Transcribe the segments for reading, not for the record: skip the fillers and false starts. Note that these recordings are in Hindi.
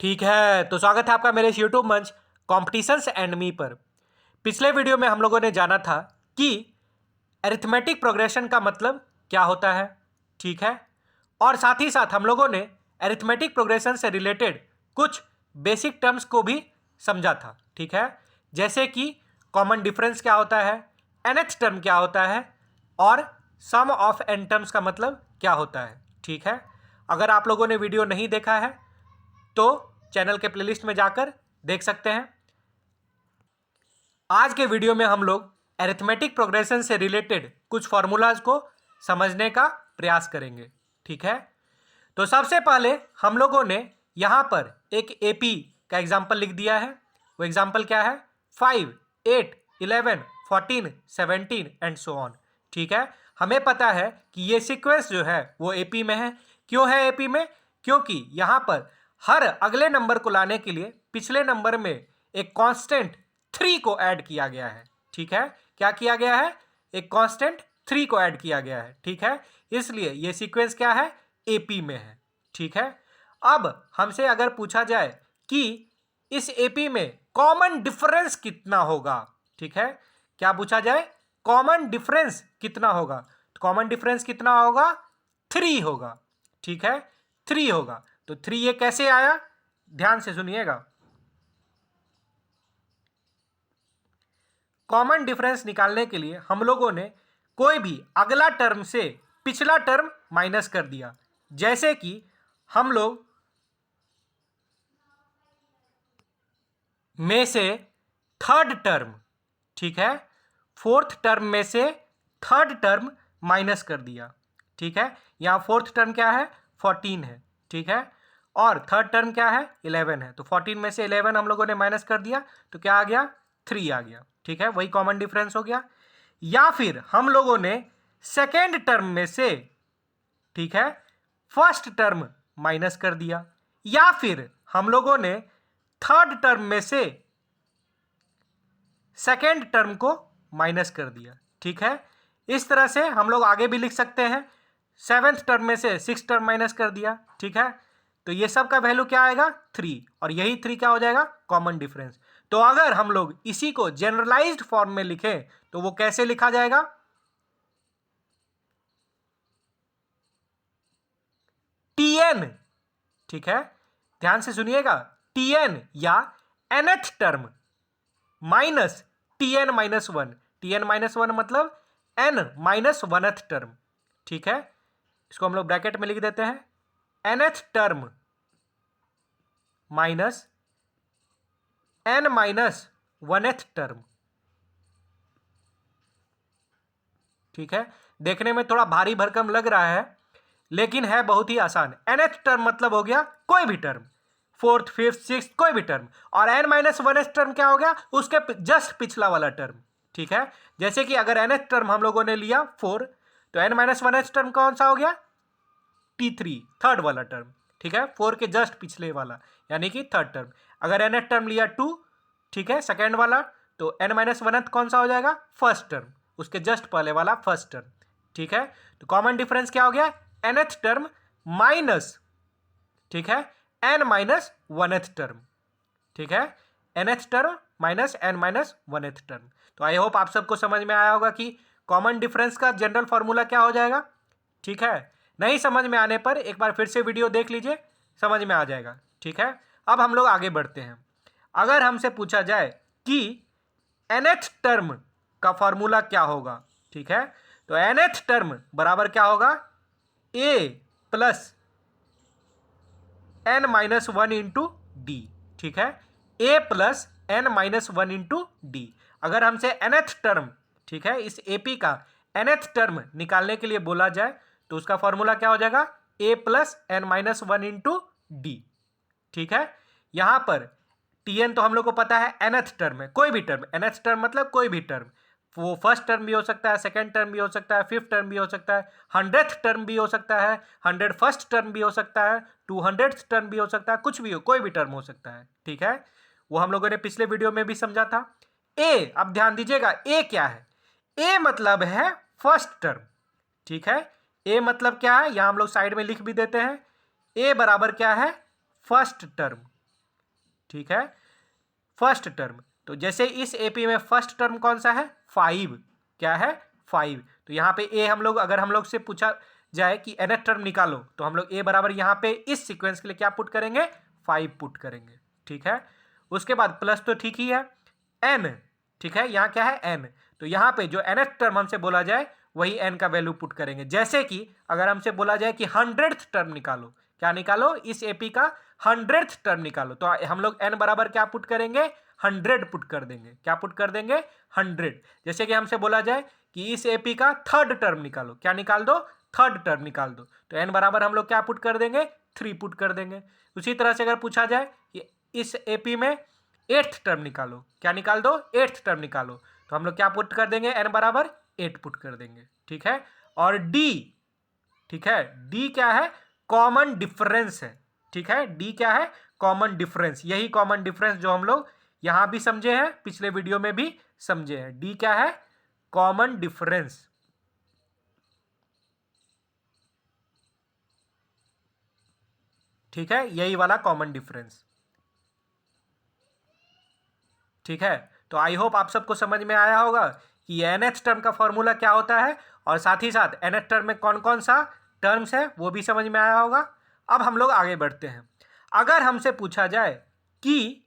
ठीक है, तो स्वागत है आपका मेरे इस यूट्यूब मंच कॉम्पिटिशन्स एंड मी पर। पिछले वीडियो में हम लोगों ने जाना था कि अरिथमेटिक प्रोग्रेशन का मतलब क्या होता है, ठीक है। और साथ ही साथ हम लोगों ने अरिथमेटिक प्रोग्रेशन से रिलेटेड कुछ बेसिक टर्म्स को भी समझा था, ठीक है। जैसे कि कॉमन डिफरेंस क्या होता है, nth टर्म क्या होता है और सम ऑफ n टर्म्स का मतलब क्या होता है, ठीक है। अगर आप लोगों ने वीडियो नहीं देखा है तो चैनल के प्लेलिस्ट में जाकर देख सकते हैं। आज के वीडियो में हम लोग अरिथमेटिक प्रोग्रेशन से रिलेटेड कुछ फॉर्मूलाज को समझने का प्रयास करेंगे, ठीक है। तो सबसे पहले हम लोगों ने यहाँ पर एक एपी का एग्जाम्पल लिख दिया है। वो एग्जाम्पल क्या है, 5, 8, 11, 14, 17 एंड सो ऑन, ठीक है। हमें पता है कि ये सीक्वेंस जो है वो एपी में है। क्यों है एपी में? क्योंकि यहाँ पर हर अगले नंबर को लाने के लिए पिछले नंबर में एक कांस्टेंट 3 को ऐड किया गया है, ठीक है। क्या किया गया है? एक कांस्टेंट 3 को ऐड किया गया है, ठीक है। इसलिए ये सीक्वेंस क्या है, एपी में है, ठीक है। अब हमसे अगर पूछा जाए कि इस एपी में कॉमन डिफरेंस कितना होगा, ठीक है। क्या पूछा जाए? कॉमन डिफरेंस कितना होगा। तो कॉमन डिफरेंस कितना होगा? 3 होगा, ठीक है। 3 होगा। तो 3 ये कैसे आया, ध्यान से सुनिएगा। कॉमन डिफरेंस निकालने के लिए हम लोगों ने कोई भी अगला टर्म से पिछला टर्म माइनस कर दिया। जैसे कि हम लोग में से थर्ड टर्म, ठीक है, फोर्थ टर्म में से थर्ड टर्म माइनस कर दिया, ठीक है। यहां फोर्थ टर्म क्या है, 14 है, ठीक है। और थर्ड टर्म क्या है, 11 है। तो 14 में से 11 हम लोगों ने माइनस कर दिया, तो क्या आ गया, 3 आ गया, ठीक है। वही कॉमन डिफरेंस हो गया। या फिर हम लोगों ने सेकेंड टर्म में से, ठीक है, फर्स्ट टर्म माइनस कर दिया। या फिर हम लोगों ने थर्ड टर्म में से सेकेंड टर्म को माइनस कर दिया, ठीक है। इस तरह से हम लोग आगे भी लिख सकते हैं। सेवेंथ टर्म में से सिक्स टर्म माइनस कर दिया, ठीक है। तो ये सब का वैल्यू क्या आएगा, 3, और यही 3 क्या हो जाएगा, कॉमन डिफरेंस। तो अगर हम लोग इसी को जनरलाइज्ड फॉर्म में लिखें तो वो कैसे लिखा जाएगा, Tn, ठीक है। ध्यान से सुनिएगा, Tn या nth term minus Tn minus 1। Tn minus 1 मतलब n माइनस 1th टर्म, ठीक है। इसको हम लोग ब्रैकेट में लिख देते हैं, nth term minus n minus 1th term, ठीक है। देखने में थोड़ा भारी भरकम लग रहा है लेकिन है बहुत ही आसान। nth टर्म मतलब हो गया कोई भी टर्म, फोर्थ, फिफ्थ, सिक्स, कोई भी टर्म। और n माइनस 1th टर्म क्या हो गया, उसके जस्ट पिछला वाला टर्म, ठीक है। जैसे कि अगर nth टर्म हम लोगों ने लिया 4, तो n माइनस 1th टर्म कौन सा हो गया, T3, थर्ड वाला टर्म, ठीक है। 4 के जस्ट पिछले वाला यानी कि थर्ड टर्म। अगर nth टर्म लिया 2, ठीक है, सेकेंड वाला, तो n माइनस 1th कौन सा हो जाएगा, फर्स्ट टर्म, उसके जस्ट पहले वाला फर्स्ट टर्म, ठीक है। तो कॉमन डिफरेंस क्या हो गया, nth टर्म माइनस, ठीक है, n माइनस 1th टर्म, ठीक है। nth term minus n minus 1th term. तो आई होप आप सबको समझ में आया होगा कि कॉमन डिफरेंस का जनरल फॉर्मूला क्या हो जाएगा, ठीक है। नहीं समझ में आने पर एक बार फिर से वीडियो देख लीजिए, समझ में आ जाएगा, ठीक है। अब हम लोग आगे बढ़ते हैं। अगर हमसे पूछा जाए कि nth टर्म का फॉर्मूला क्या होगा, ठीक है, तो nth टर्म बराबर क्या होगा, a plus n minus 1 into D, ठीक है। a plus n minus 1 into D. अगर हमसे nth टर्म, ठीक है, इस AP का nth टर्म निकालने के लिए बोला जाए तो उसका फॉर्मूला क्या हो जाएगा, a plus n minus 1 into D, ठीक है। यहां पर Tn तो हम लोग को पता है nth टर्म है, कोई भी टर्म, nth टर्म मतलब कोई भी टर्म, वो फर्स्ट टर्म भी हो सकता है, सेकेंड टर्म भी हो सकता है, फिफ्थ टर्म भी हो सकता है, 100th टर्म भी हो सकता है, 101st टर्म भी हो सकता है, 200th टर्म भी हो सकता है, कुछ भी हो, कोई भी टर्म हो सकता है, ठीक है। वो हम लोगों ने पिछले वीडियो में भी समझा था। ए, अब ध्यान दीजिएगा, ए क्या है, ए मतलब है फर्स्ट टर्म, ठीक है। ए मतलब क्या है, यहां हम लोग साइड में लिख भी देते हैं, ए बराबर क्या है, फर्स्ट टर्म, ठीक है, फर्स्ट टर्म। तो जैसे इस एपी में फर्स्ट टर्म कौन सा है, 5, क्या है 5। तो यहाँ पे ए हम लोग, अगर हम लोग से पूछा जाए कि nth टर्म निकालो, तो हम लोग ए बराबर यहाँ पे इस सीक्वेंस के लिए क्या पुट करेंगे, 5 पुट करेंगे, ठीक है। उसके बाद प्लस तो ठीक ही है, n, ठीक है, यहाँ क्या है n, तो यहाँ पे जो nth टर्म हमसे बोला जाए वही n का वैल्यू पुट करेंगे। जैसे कि अगर हमसे बोला जाए कि 100th टर्म निकालो, क्या निकालो, इस एपी का 100th टर्म निकालो, तो हम लोग n बराबर क्या पुट करेंगे, 100 पुट कर देंगे। क्या पुट कर देंगे, 100। जैसे कि हमसे बोला जाए कि इस एपी का 3rd टर्म निकालो, क्या निकाल दो, 3rd टर्म निकाल दो, तो n बराबर हम लोग क्या पुट कर देंगे, 3 पुट कर देंगे। उसी तरह से अगर पूछा जाए कि इस एपी में 8th टर्म निकालो, क्या निकाल दो, 8th टर्म निकालो, तो हम लोग क्या पुट कर देंगे, n बराबर 8 पुट कर देंगे, ठीक है। और d, ठीक है, d क्या है, कॉमन डिफरेंस है, ठीक है, d क्या है, कॉमन डिफरेंस। यही कॉमन डिफरेंस जो हम लोग यहां भी समझे हैं, पिछले वीडियो में भी समझे हैं। d क्या है, कॉमन डिफरेंस, ठीक है, यही वाला कॉमन डिफरेंस, ठीक है। तो आई होप आप सबको समझ में आया होगा कि nth टर्म का फॉर्मूला क्या होता है, और साथ ही साथ nth टर्म में कौन कौन सा टर्म्स है वो भी समझ में आया होगा। अब हम लोग आगे बढ़ते हैं। अगर हमसे पूछा जाए कि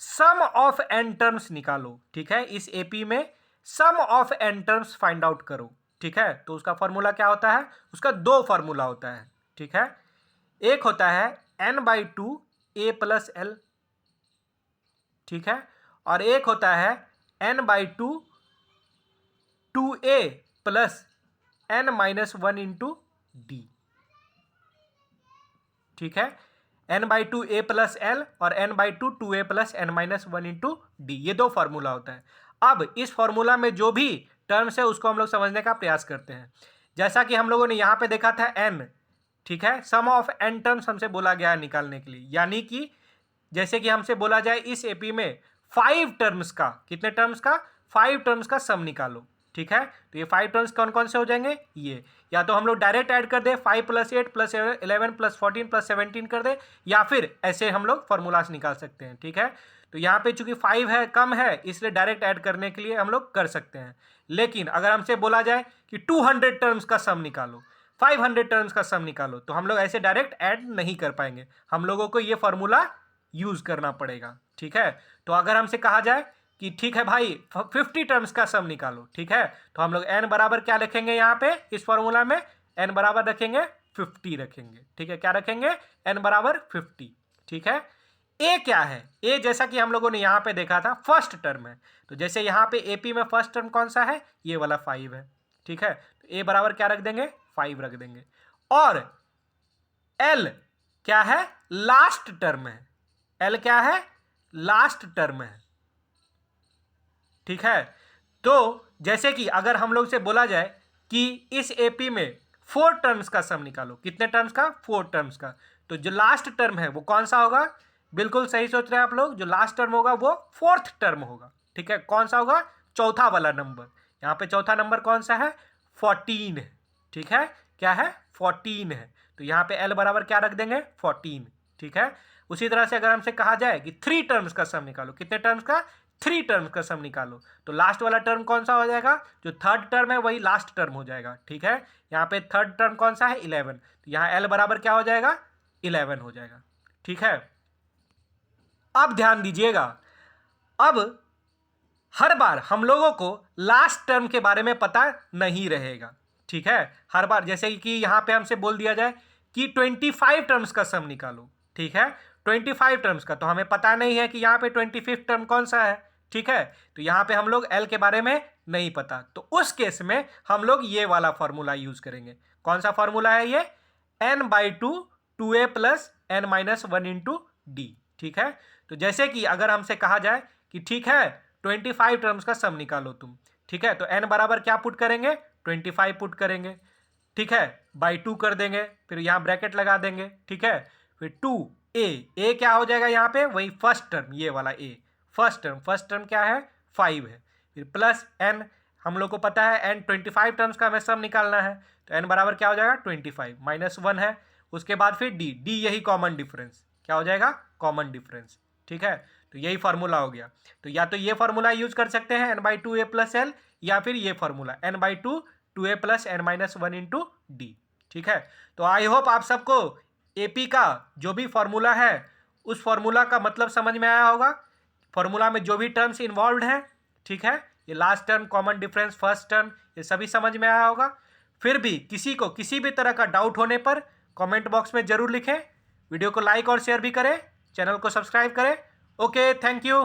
सम ऑफ n टर्म्स निकालो, ठीक है, इस एपी में sum of n terms find out करो, ठीक है, तो उसका फॉर्मूला क्या होता है, उसका दो फॉर्मूला होता है, ठीक है। एक होता है n/2 a प्लस l, ठीक है, और एक होता है n/2 2a plus n-1 into D, ठीक है, n/2 a प्लस l और n/2 2a plus n-1 into D, ये दो फॉर्मूला होता है। अब इस फॉर्मूला में जो भी टर्म्स है उसको हम लोग समझने का प्रयास करते हैं। जैसा कि हम लोगों ने यहाँ पे देखा था n, ठीक है, सम ऑफ n टर्म्स हमसे बोला गया है निकालने के लिए, यानी कि जैसे कि हमसे बोला जाए इस एपी में 5 टर्म्स का, कितने टर्म्स का, 5 टर्म्स का सम निकालो, ठीक है, तो ये 5 टर्म्स कौन कौन से हो जाएंगे, ये या तो हम लोग डायरेक्ट ऐड कर दे 5 + 8 + 11 + 14 + 17 कर दे, या फिर ऐसे हम लोग फॉर्मूलास निकाल सकते हैं, ठीक है। तो यहाँ पे चूंकि 5 है, कम है, इसलिए डायरेक्ट ऐड करने के लिए हम लोग कर सकते हैं। लेकिन अगर हमसे बोला जाए कि 200 टर्म्स का सम निकालो, 500 टर्म्स का सम निकालो, तो हम लोग ऐसे डायरेक्ट ऐड नहीं कर पाएंगे, हम लोगों को ये फॉर्मूला यूज करना पड़ेगा, ठीक है। तो अगर हमसे कहा जाए कि ठीक है भाई 50 टर्म्स का सम निकालो, ठीक है, तो हम लोग n बराबर क्या रखेंगे, यहाँ पे इस फॉर्मूला में n बराबर रखेंगे 50 रखेंगे, ठीक है, क्या रखेंगे, n बराबर 50, ठीक है। a क्या है, a जैसा कि हम लोगों ने यहाँ पे देखा था फर्स्ट टर्म है, तो जैसे यहाँ पे एपी में फर्स्ट टर्म कौन सा है, ये वाला 5 है, ठीक है, तो a बराबर क्या रख देंगे, 5 रख देंगे। और l क्या है, लास्ट टर्म है, l क्या है, लास्ट टर्म है, ठीक है। तो जैसे कि अगर हम लोग से बोला जाए कि इस एपी में 4 टर्म्स का सम निकालो, कितने टर्म्स का, 4 टर्म्स का, तो जो लास्ट टर्म है वो कौन सा होगा, बिल्कुल सही सोच रहे हैं आप लोग, जो लास्ट टर्म होगा वो 4th टर्म होगा, ठीक है, कौन सा होगा, चौथा वाला नंबर। यहाँ पे चौथा नंबर कौन सा है, 14 है, ठीक है, क्या है, 14 है, तो यहाँ पे l बराबर क्या रख देंगे, 14, ठीक है। उसी तरह से अगर हमसे कहा जाए कि 3 टर्म्स का सम निकालो, कितने टर्म्स का, 3 टर्म्स का सम निकालो, तो लास्ट वाला टर्म कौन सा हो जाएगा, जो 3rd टर्म है वही लास्ट टर्म हो जाएगा, ठीक है। यहाँ पे 3rd टर्म कौन सा है, 11, तो यहाँ l बराबर क्या हो जाएगा, 11 हो जाएगा, ठीक है। अब ध्यान दीजिएगा, अब हर बार हम लोगों को लास्ट टर्म के बारे में पता नहीं रहेगा, ठीक है, हर बार जैसे कि यहाँ पे हमसे बोल दिया जाए कि 25 टर्म्स का सम निकालो, ठीक है, 25 टर्म्स का, तो हमें पता नहीं है कि यहाँ पे 25th टर्म कौन सा है, ठीक है, तो यहाँ पे हम लोग l के बारे में नहीं पता, तो उस केस में हम लोग ये वाला फॉर्मूला यूज करेंगे। कौन सा फॉर्मूला है ये, n/2 2a plus n-1 into D, ठीक है। तो जैसे कि अगर हमसे कहा जाए कि ठीक है 25 टर्म्स का सम निकालो तुम, ठीक है, तो n बराबर क्या पुट करेंगे, 25 पुट करेंगे, ठीक है, बाई 2 कर देंगे, फिर यहाँ ब्रैकेट लगा देंगे, ठीक है, फिर 2a क्या हो जाएगा, यहाँ पे वही फर्स्ट टर्म, ये वाला a फर्स्ट टर्म क्या है, 5 है, फिर प्लस n, हम लोग को पता है n 25 टर्म्स का हमें सम निकालना है, तो n बराबर क्या हो जाएगा, 25 -1 है, उसके बाद फिर d यही कॉमन डिफरेंस, क्या हो जाएगा, कॉमन डिफरेंस, ठीक है, तो यही फार्मूला हो गया। तो या तो ये फार्मूला यूज कर सकते हैं n/2 a प्लस एल, या फिर ये formula n/2 2a plus n-1 into D. ठीक है, तो आई होप आप सबको एपी का जो भी फार्मूला है उस फार्मूला का मतलब समझ में आया होगा। फार्मूला में जो भी टर्म्स इन्वॉल्व हैं, ठीक है, ये last term, common difference, first term, ये सभी समझ में आया होगा। फिर भी किसी को किसी भी तरह का डाउट होने पर कमेंट बॉक्स में जरूर लिखें, वीडियो को लाइक और शेयर भी करें, चैनल को सब्सक्राइब करें। Okay, thank you.